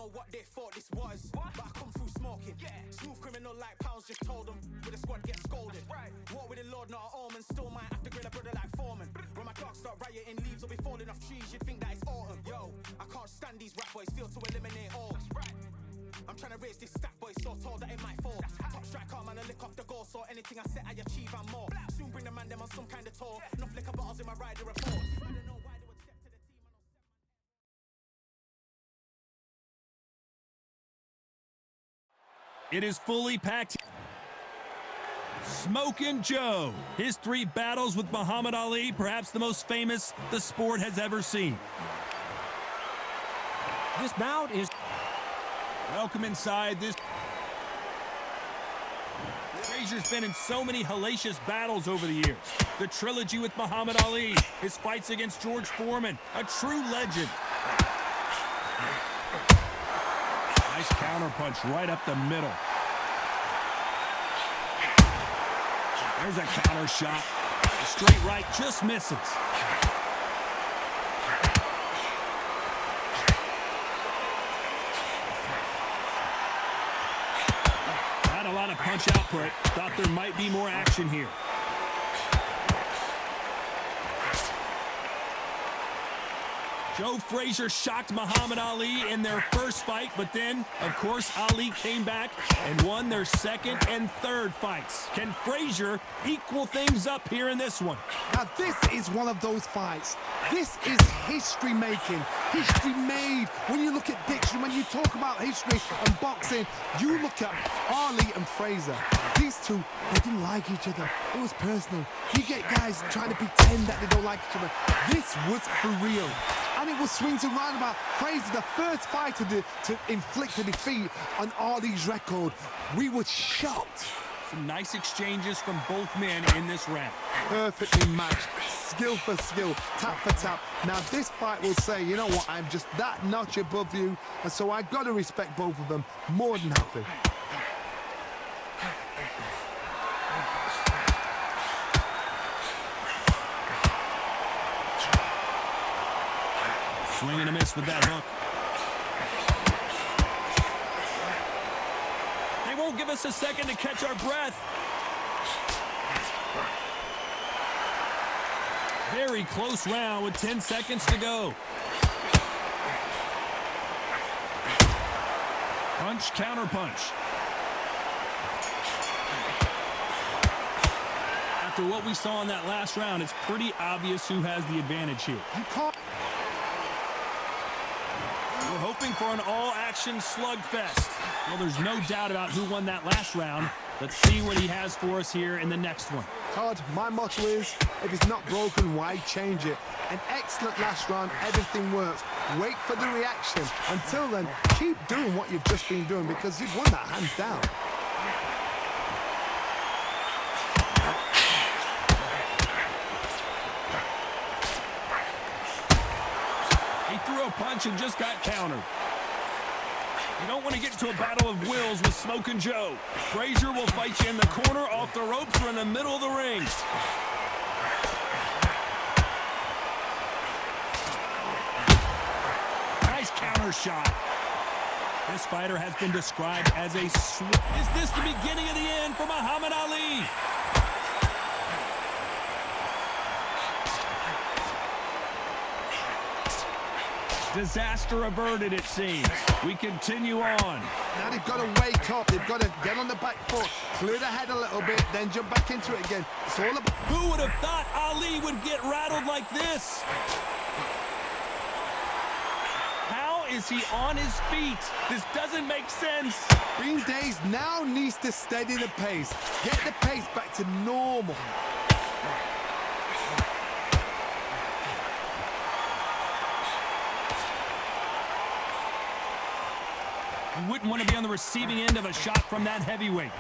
know what they thought this was, but I come through smoking. Smooth criminal like pounds, just told them. With a squad get scolded. Walk with the Lord, not an omen. Still might have to grill a brother like Foreman. When my dogs start rioting, leaves will be falling off trees. You'd think that it's autumn. Yo, I can't stand these rap boys, feel to eliminate all. I'm trying to raise this stack, boy, so tall that it might fall. Top striker, man, I lick off the goal, so anything I set, I achieve and more. Soon bring the man them on some kind of tour. Enough liquor bottles in my rider report. I don't know why they would step to the team. It is fully packed. Smokin' Joe. His 3 battles with Muhammad Ali, perhaps the most famous the sport has ever seen. This bout is... Welcome inside this. Frazier's been in so many hellacious battles over the years. The trilogy with Muhammad Ali, his fights against George Foreman, a true legend. Nice counterpunch right up the middle. There's a counter shot. A straight right just misses. Not a lot of punch output. Thought there might be more action here. Joe Frazier shocked Muhammad Ali in their first fight, but then, of course, Ali came back and won their second and third fights. Can Frazier equal things up here in this one? Now, this is one of those fights. This is history making. History made. When you look at dictionary, when you talk about history and boxing, you look at Ali and Frazier. These two, they didn't like each other. It was personal. You get guys trying to pretend that they don't like each other. This was for real. And it was swings and roundabout. Frazier, the first fighter to inflict a defeat on Ali's record. We were shocked. Some nice exchanges from both men in this round. Perfectly matched, skill for skill, tap for tap. Now this fight will say, you know what, I'm just that notch above you, and so I got to respect both of them more than happy. Swing and a miss with that hook. They won't give us a second to catch our breath. Very close round with 10 seconds to go. Punch, counter punch. After what we saw in that last round, it's pretty obvious who has the advantage here. We're hoping for an all-action slugfest. Well, there's no doubt about who won that last round. Let's see what he has for us here in the next one. Todd, my motto is, if it's not broken, why change it? An excellent last round, everything works. Wait for the reaction. Until then, keep doing what you've just been doing because you've won that hands down. He threw a punch and just got countered. You don't want to get into a battle of wills with Smokin' Joe. Frazier will fight you in the corner, off the ropes, or in the middle of the ring. Nice counter shot. This fighter has been described as a Is this the beginning of the end for Muhammad Ali? Disaster averted, it seems. We continue on. Now they've got to wake up. They've got to get on the back foot, clear the head a little bit, then jump back into it again. It's all about... Who would have thought Ali would get rattled like this? How is he on his feet? This doesn't make sense. Green Days now needs to steady the pace. Get the pace back to normal. You wouldn't want to be on the receiving end of a shot from that heavyweight.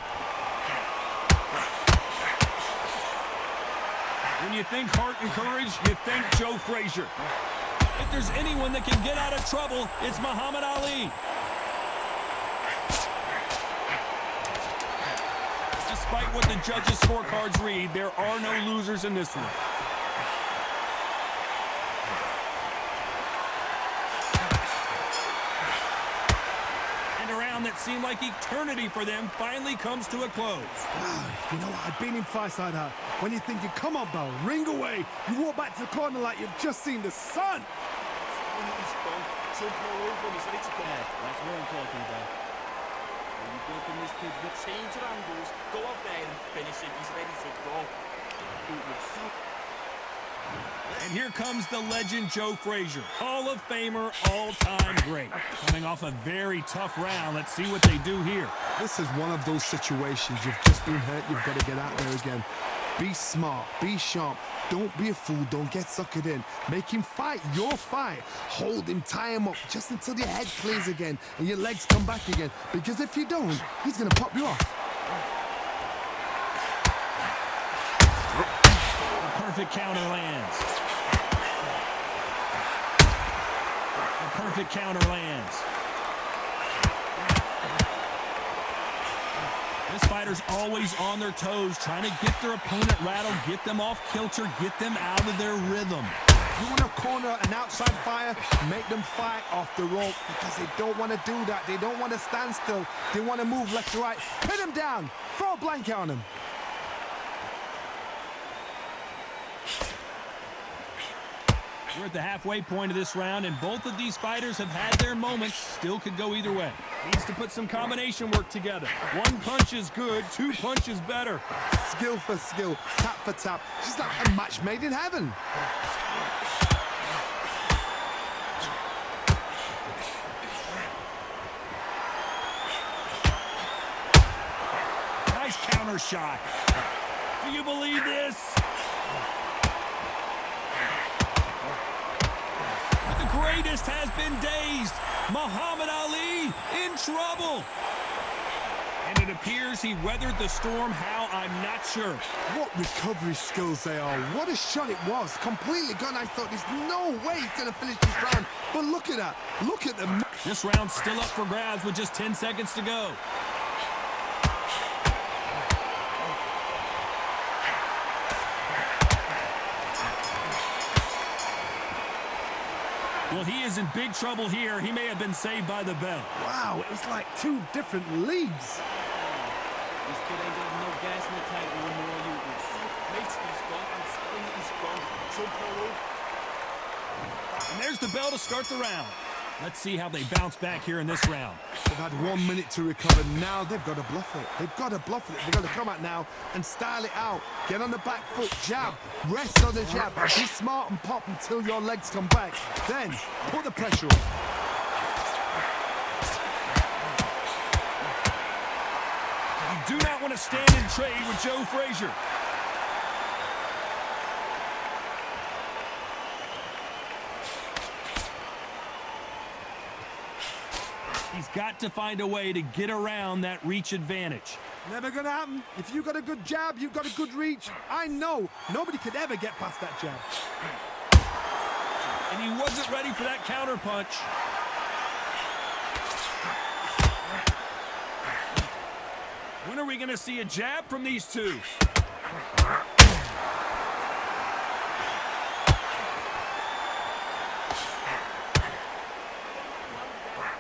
When you think heart and courage, you think Joe Frazier. If there's anyone that can get out of trouble, it's Muhammad Ali. Despite what the judges' scorecards read, there are no losers in this one. round that seemed like eternity for them finally comes to a close. You know what? I've been in fights like that. When you're thinking, come on, Bell, ring away. You walk back to the corner like you've just seen the sun. Jump all over him, he's ready to go. Yeah, that's what I'm talking about. When you're building this kid with change of angles, go out there and finish it. He's ready to go. And here comes the legend Joe Frazier, Hall of Famer, all-time great. Coming off a very tough round, let's see what they do here. This is one of those situations. You've just been hurt, you've got to get out there again. Be smart, be sharp, don't be a fool, don't get suckered in. Make him fight your fight. Hold him, tie him up, just until your head clears again and your legs come back again. Because if you don't, he's going to pop you off. A perfect counter lands. A perfect counter lands. This fighter's always on their toes, trying to get their opponent rattled, get them off kilter, get them out of their rhythm. You want to corner an outside fighter, make them fight off the rope because they don't want to do that. They don't want to stand still. They want to move left to right. Pin them down. Throw a blanket on them. We're at the halfway point of this round, and both of these fighters have had their moments. Still could go either way. Needs to put some combination work together. One punch is good, two punches better. Skill for skill, tap for tap. Just like a match made in heaven. Nice counter shot. Do you believe this? The greatest has been dazed. Muhammad Ali in trouble. And it appears he weathered the storm. How, I'm not sure. What recovery skills they are. What a shot it was. Completely gone. I thought there's no way he's going to finish this round. But look at that. Look at them. This round's still up for grabs with just 10 seconds to go. Well, he is in big trouble here. He may have been saved by the bell. Wow, it was like two different leagues. This kid ain't got no gas in the tank anymore. Mate, he's gone. I'm telling you, he's gone. Jump all over. And there's the bell to start the round. Let's see how they bounce back here in this round. They've had 1 minute to recover. Now they've got to bluff it. They've got to bluff it. They've got to come out now and style it out. Get on the back foot, jab, rest on the jab. Be smart and pop until your legs come back. Then put the pressure on. You do not want to stand and trade with Joe Frazier. He's got to find a way to get around that reach advantage. Never gonna happen. If you got a good jab, you've got a good reach. I know nobody could ever get past that jab. And he wasn't ready for that counter punch. When are we gonna see a jab from these two?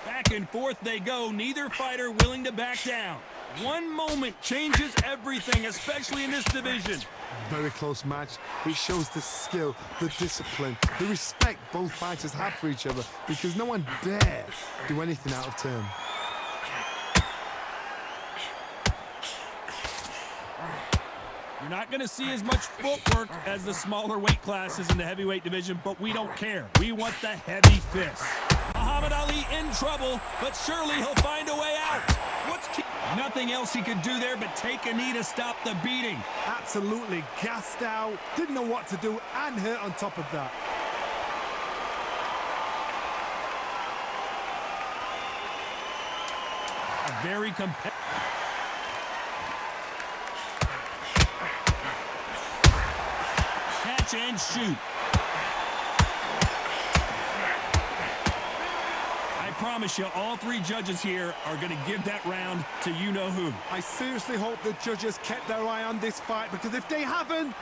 Back and forth they go, neither fighter willing to back down. One moment changes everything, especially in this division. Very close match. It shows the skill, the discipline, the respect both fighters have for each other because no one dare do anything out of turn. You're not going to see as much footwork as the smaller weight classes in the heavyweight division, but we don't care. We want the heavy fist. Muhammad Ali in trouble, but surely he'll find a way out. Nothing else he could do there but take a knee to stop the beating. Absolutely gassed out, didn't know what to do, and hurt on top of that. A very competitive. Catch and shoot. I promise you, all three judges here are going to give that round to you-know-who. I seriously hope the judges kept their eye on this fight, because if they haven't...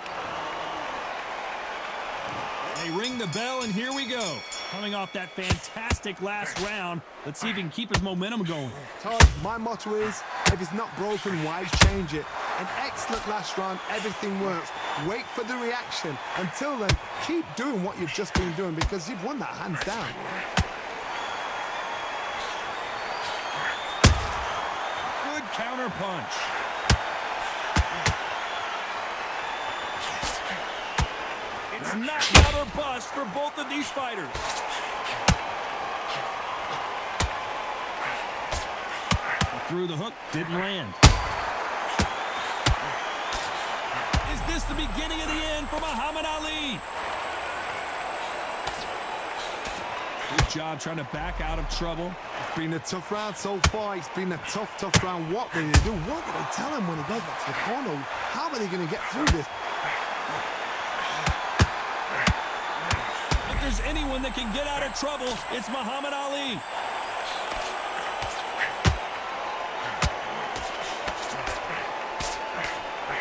They ring the bell, and here we go. Coming off that fantastic last round, let's see if he can keep his momentum going. Todd, my motto is, if it's not broken, why change it? An excellent last round, everything works. Wait for the reaction. Until then, keep doing what you've just been doing because you've won that hands down. Good counter punch. It's knockout or bust for both of these fighters. Through the hook, didn't land. Is this the beginning of the end for Muhammad Ali? Good job trying to back out of trouble. It's been a tough round so far. It's been a tough round. What did they do? What did they tell him when he goes back to the corner? How are they going to get through this? If there's anyone that can get out of trouble, it's Muhammad Ali.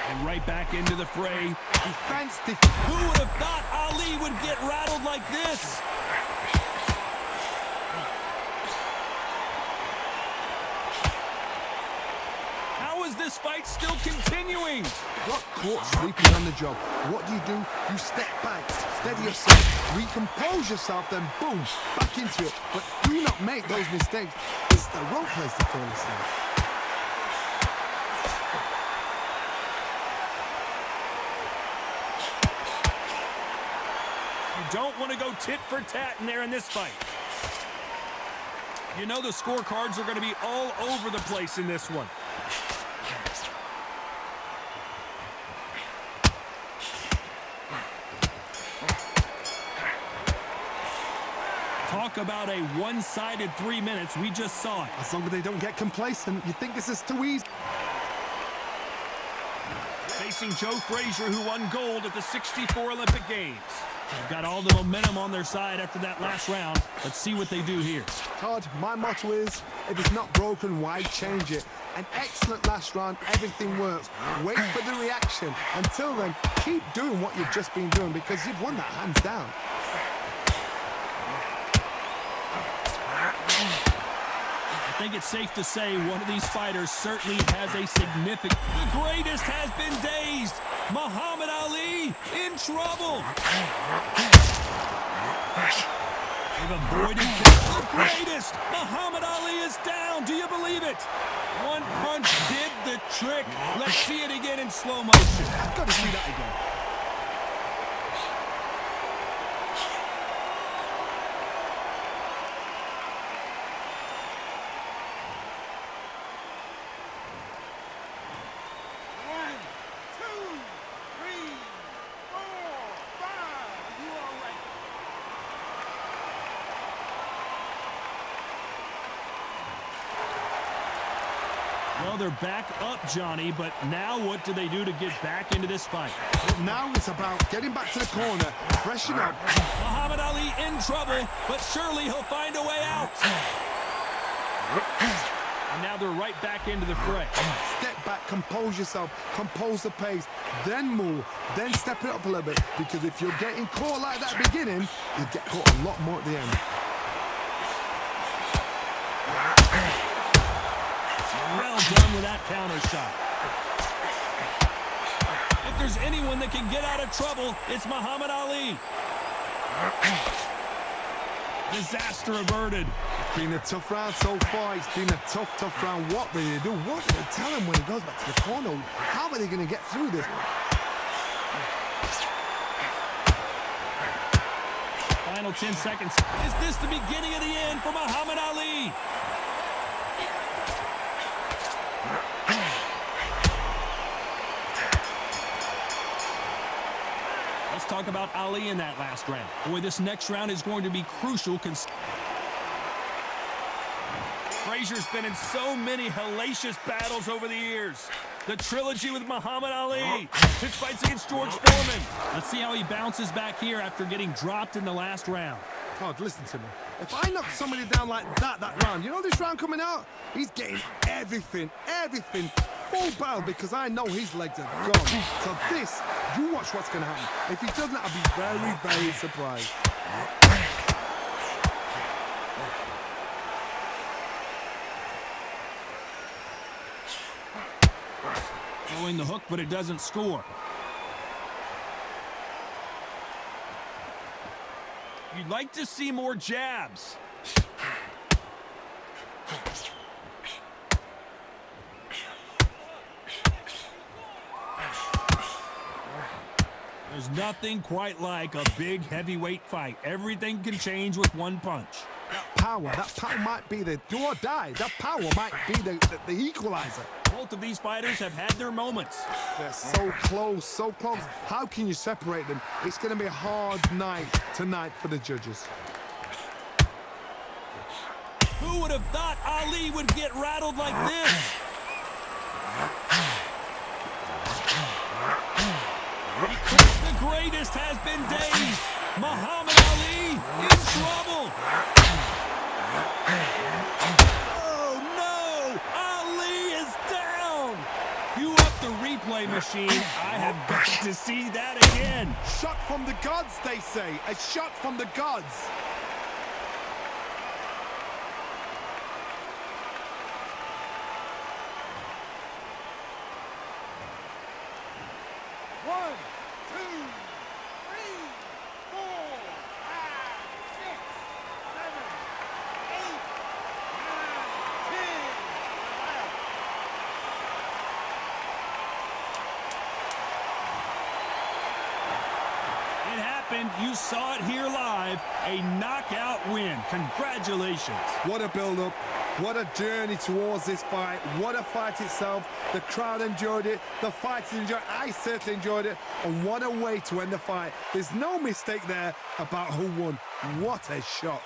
And right back into the fray. Defense. Who would have thought Ali would get rattled like this? How is this fight still continuing? Got caught sleeping on the job. What do? You step back, steady yourself, recompose yourself, then boom, back into it. But do not make those mistakes. It's the wrong place to call this now. You don't want to go tit for tat in there in this fight. You know the scorecards are going to be all over the place in this one. Talk about a one-sided 3 minutes. We just saw it. As long as they don't get complacent, you think this is too easy. Facing Joe Frazier, who won gold at the '64 Olympic Games. They've got all the momentum on their side after that last round. Let's see what they do here. Todd, my motto is, if it's not broken, why change it? An excellent last round, everything works. Wait for the reaction. Until then, keep doing what you've just been doing because you've won that hands down. I think it's safe to say one of these fighters certainly has a significant... The greatest has been dazed. Muhammad Ali in trouble. They've avoided the greatest. Muhammad Ali is down. Do you believe it? One punch did the trick. Let's see it again in slow motion. I've got to see that again. Well, they're back up, Johnny, but now what do they do to get back into this fight? But now it's about getting back to the corner, freshen up. Muhammad Ali in trouble, but surely he'll find a way out. And now they're right back into the fray. Step back, compose yourself, compose the pace, then move, then step it up a little bit. Because if you're getting caught like that at the beginning, you get caught a lot more at the end. Well done with that counter shot. If there's anyone that can get out of trouble, it's Muhammad Ali. Disaster averted. It's been a tough round so far. It's been a tough round. What did they do? What did they tell him when he goes back to the corner? How are they going to get through this? Final 10 seconds. Is this the beginning of the end for Muhammad Ali? Let's talk about Ali in that last round. Boy, this next round is going to be crucial. Frazier's been in so many hellacious battles over the years. The trilogy with Muhammad Ali, his fights against George Foreman. Let's see how he bounces back here after getting dropped in the last round. Todd, listen to me. If I knock somebody down like that round, you know this round coming out? He's getting everything, full barrel because I know his legs are gone. So this, you watch what's going to happen. If he doesn't, I'll be very, very surprised. Throwing the hook, but it doesn't score. You'd like to see more jabs. There's nothing quite like a big heavyweight fight. Everything can change with one punch. That power might be the do or die. That power might be the equalizer. Both of these fighters have had their moments. They're so close, so close. How can you separate them? It's going to be a hard night tonight for the judges. Who would have thought Ali would get rattled like this? The greatest has been dazed. Muhammad Ali in trouble. Oh no! Ali is down. Cue up the replay machine. I have got to see that again. Shot from the gods, they say. A shot from the gods. You saw it here live, a knockout win. Congratulations. What a build-up, what a journey towards this fight, what a fight itself. The crowd enjoyed it, the fighters enjoyed it, I certainly enjoyed it, and what a way to end the fight. There's no mistake there about who won. What a shot.